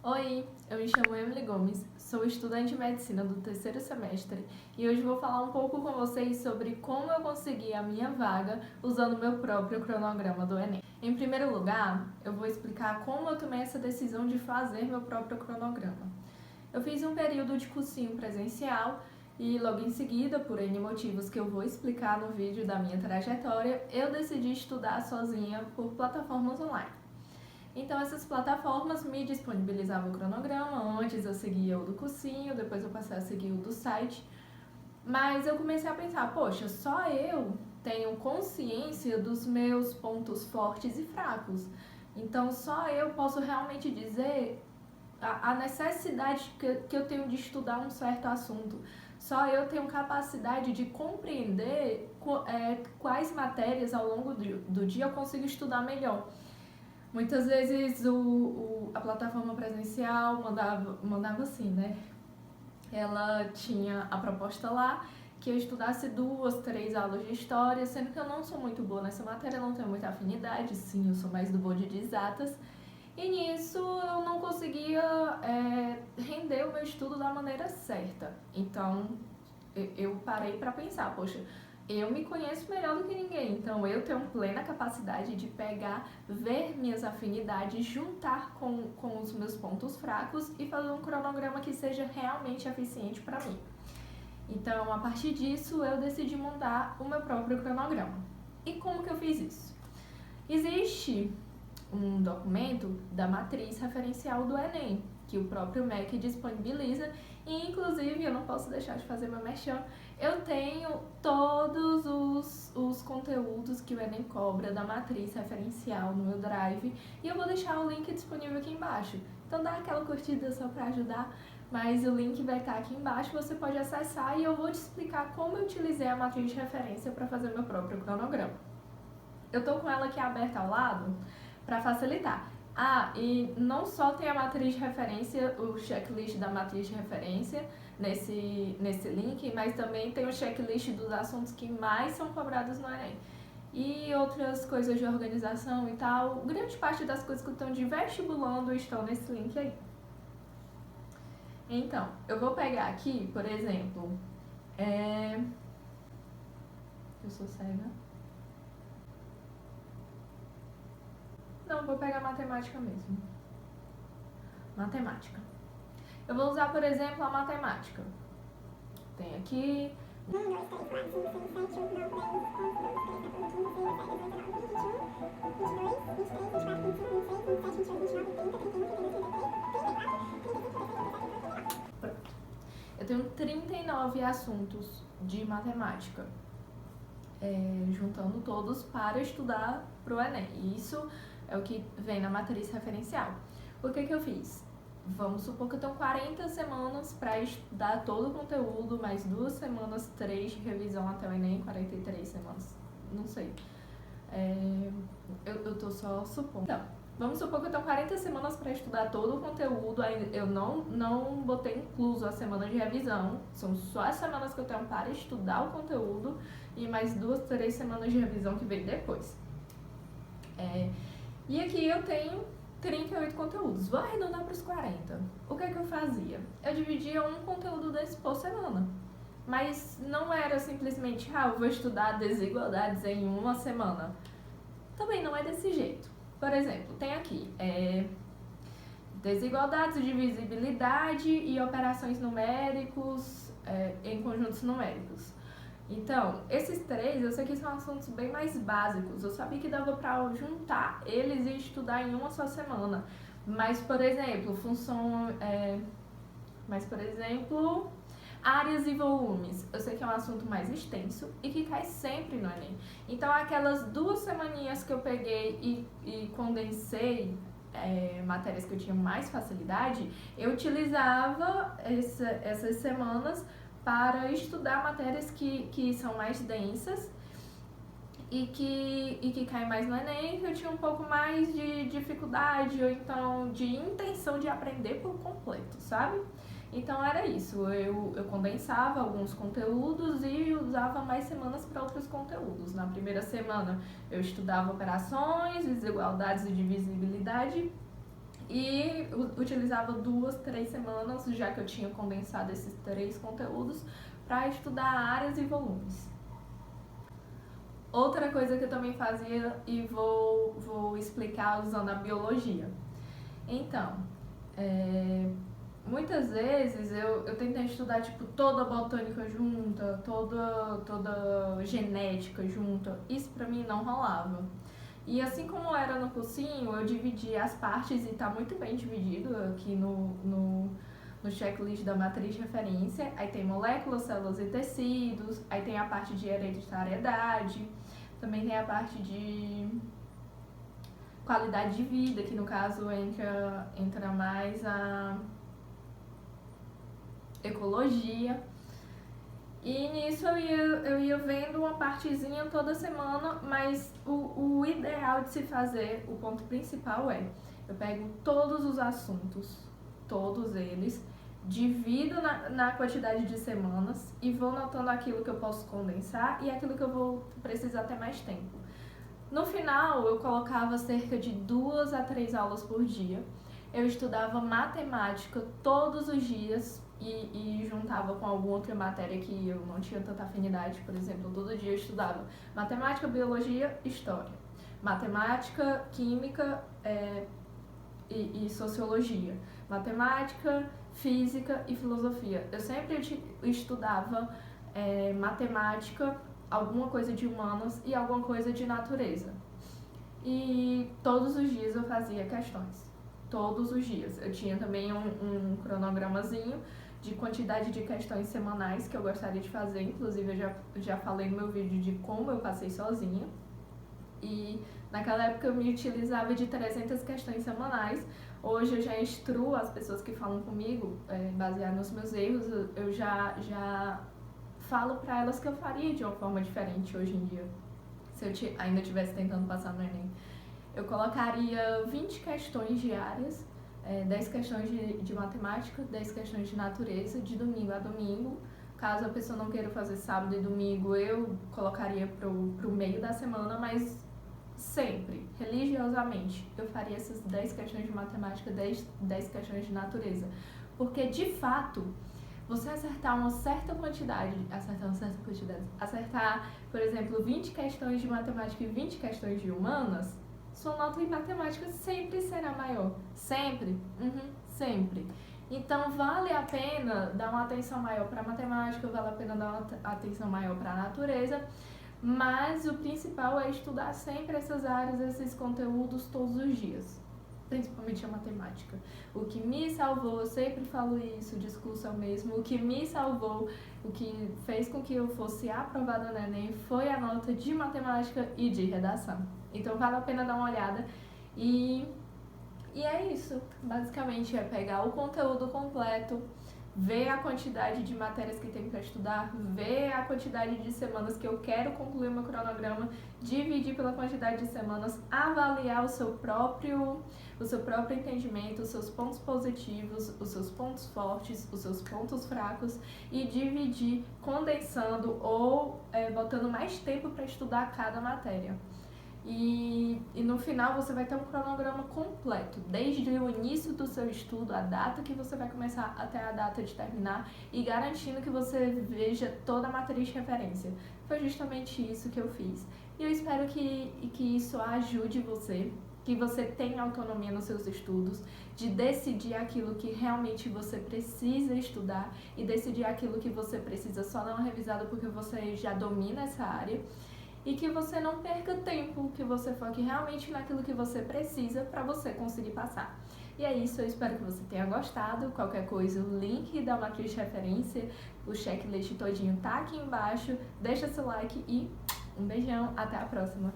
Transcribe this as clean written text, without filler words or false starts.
Oi, eu me chamo Emily Gomes, sou estudante de medicina do terceiro semestre e hoje vou falar um pouco com vocês sobre como eu consegui a minha vaga usando o meu próprio cronograma do Enem. Em primeiro lugar, eu vou explicar como eu tomei essa decisão de fazer meu próprio cronograma. Eu fiz um período de cursinho presencial e logo em seguida, por N motivos que eu vou explicar no vídeo da minha trajetória, eu decidi estudar sozinha por plataformas online. Então essas plataformas me disponibilizavam o cronograma, antes eu seguia o do cursinho, depois eu passei a seguir o do site, mas eu comecei a pensar, poxa, só eu tenho consciência dos meus pontos fortes e fracos, então só eu posso realmente dizer a necessidade que eu tenho de estudar um certo assunto, só eu tenho capacidade de compreender quais matérias ao longo do dia eu consigo estudar melhor. Muitas vezes a plataforma presencial mandava assim, né? Ela tinha a proposta lá que eu estudasse 2, 3 aulas de história, sendo que eu não sou muito boa nessa matéria, não tenho muita afinidade, sim, eu sou mais do bode de exatas. E nisso eu não conseguia render o meu estudo da maneira certa. Então eu parei para pensar, poxa, eu me conheço melhor do que ninguém, então eu tenho plena capacidade de pegar, ver minhas afinidades, juntar com os meus pontos fracos e fazer um cronograma que seja realmente eficiente para mim. Então, a partir disso, eu decidi montar o meu próprio cronograma. E como que eu fiz isso? Existe um documento da matriz referencial do Enem, que o próprio MEC disponibiliza, e inclusive eu não posso deixar de fazer meu merchan, eu tenho todos os conteúdos que o Enem cobra da matriz referencial no meu Drive, e eu vou deixar o link disponível aqui embaixo. Então dá aquela curtida só para ajudar, mas o link vai estar aqui embaixo, você pode acessar e eu vou te explicar como eu utilizei a matriz de referência para fazer meu próprio cronograma. Eu tô com ela aqui aberta ao lado para facilitar. Ah, e não só tem a matriz de referência, o checklist da matriz de referência nesse link, mas também tem o checklist dos assuntos que mais são cobrados no Enem. E outras coisas de organização e tal. Grande parte das coisas que estão de vestibulando estão nesse link aí. Então, eu vou pegar aqui, por exemplo, eu sou cega. Não, vou pegar matemática mesmo. Matemática. Eu vou usar, por exemplo, a matemática. Tem aqui. Eu tenho 39 assuntos de matemática, juntando todos para estudar para o Enem. E isso é o que vem na matriz referencial. O que eu fiz? Vamos supor que eu tenho 40 semanas para estudar todo o conteúdo, mais 2 semanas, 3 de revisão até o Enem, 43 semanas, não sei. Eu tô só supondo. Então, vamos supor que eu tenho 40 semanas para estudar todo o conteúdo, eu não botei incluso a semana de revisão, são só as semanas que eu tenho para estudar o conteúdo e mais 2, 3 semanas de revisão que vem depois. E aqui eu tenho 38 conteúdos, vou arredondar para os 40. O que eu fazia? Eu dividia um conteúdo desse por semana, mas não era simplesmente, eu vou estudar desigualdades em uma semana. Também não é desse jeito. Por exemplo, tem aqui desigualdades, divisibilidade e operações numéricos em conjuntos numéricos. Então, esses 3, eu sei que são assuntos bem mais básicos. Eu sabia que dava para juntar eles e estudar em uma só semana. Mas, por exemplo, áreas e volumes. Eu sei que é um assunto mais extenso e que cai sempre no Enem. Então, aquelas 2 semaninhas que eu peguei e condensei matérias que eu tinha mais facilidade, eu utilizava essas semanas para estudar matérias que são mais densas e que caem mais no Enem, que eu tinha um pouco mais de dificuldade ou então de intenção de aprender por completo, sabe? Então era isso, eu condensava alguns conteúdos e usava mais semanas para outros conteúdos. Na primeira semana eu estudava operações, desigualdades e divisibilidade, e utilizava 2, 3 semanas, já que eu tinha condensado esses 3 conteúdos, para estudar áreas e volumes. Outra coisa que eu também fazia e vou explicar usando a biologia. Então, muitas vezes eu tentei estudar tipo toda a botânica junta, toda genética junta. Isso pra mim não rolava. E assim como era no cursinho, eu dividi as partes e tá muito bem dividido aqui no checklist da matriz de referência. Aí tem moléculas, células e tecidos, aí tem a parte de hereditariedade, também tem a parte de qualidade de vida, que no caso entra mais a ecologia. E nisso eu ia vendo uma partezinha toda semana, mas o ideal de se fazer, o ponto principal eu pego todos os assuntos, todos eles, divido na quantidade de semanas e vou notando aquilo que eu posso condensar e aquilo que eu vou precisar ter mais tempo. No final, eu colocava cerca de 2 a 3 aulas por dia. Eu estudava matemática todos os dias e juntava com alguma outra matéria que eu não tinha tanta afinidade. Por exemplo, todo dia eu estudava matemática, biologia, história. Matemática, química e sociologia. Matemática, física e filosofia. Eu sempre estudava matemática, alguma coisa de humanas e alguma coisa de natureza. E todos os dias eu fazia questões. Todos os dias. Eu tinha também um cronogramazinho de quantidade de questões semanais que eu gostaria de fazer. Inclusive, eu já falei no meu vídeo de como eu passei sozinha. E naquela época eu me utilizava de 300 questões semanais. Hoje eu já instruo as pessoas que falam comigo, baseado nos meus erros, eu já falo para elas que eu faria de uma forma diferente hoje em dia, se eu ainda estivesse tentando passar no Enem. Eu colocaria 20 questões diárias, 10 questões de matemática, 10 questões de natureza, de domingo a domingo. Caso a pessoa não queira fazer sábado e domingo, eu colocaria pro meio da semana, mas sempre, religiosamente, eu faria essas 10 questões de matemática, 10 questões de natureza. Porque, de fato, você acertar, por exemplo, 20 questões de matemática e 20 questões de humanas, sua nota em matemática sempre será maior. Sempre. Sempre. Então, vale a pena dar uma atenção maior para a matemática, vale a pena dar uma atenção maior para a natureza, mas o principal é estudar sempre essas áreas, esses conteúdos todos os dias. Principalmente a matemática. O que me salvou, eu sempre falo isso, o discurso é o mesmo, o que me salvou, o que fez com que eu fosse aprovada no Enem foi a nota de matemática e de redação. Então vale a pena dar uma olhada e é isso. Basicamente é pegar o conteúdo completo, ver a quantidade de matérias que tem para estudar, ver a quantidade de semanas que eu quero concluir o meu cronograma, dividir pela quantidade de semanas, avaliar o seu próprio entendimento, os seus pontos positivos, os seus pontos fortes, os seus pontos fracos e dividir, condensando ou botando mais tempo para estudar cada matéria. E no final você vai ter um cronograma completo, desde o início do seu estudo, a data que você vai começar até a data de terminar e garantindo que você veja toda a matriz de referência. Foi justamente isso que eu fiz. E eu espero que isso ajude você, que você tenha autonomia nos seus estudos, de decidir aquilo que realmente você precisa estudar e decidir aquilo que você precisa só dar uma revisada porque você já domina essa área. E que você não perca tempo, que você foque realmente naquilo que você precisa para você conseguir passar. E é isso, eu espero que você tenha gostado. Qualquer coisa, o link da matriz de referência, o checklist todinho tá aqui embaixo. Deixa seu like e um beijão, até a próxima!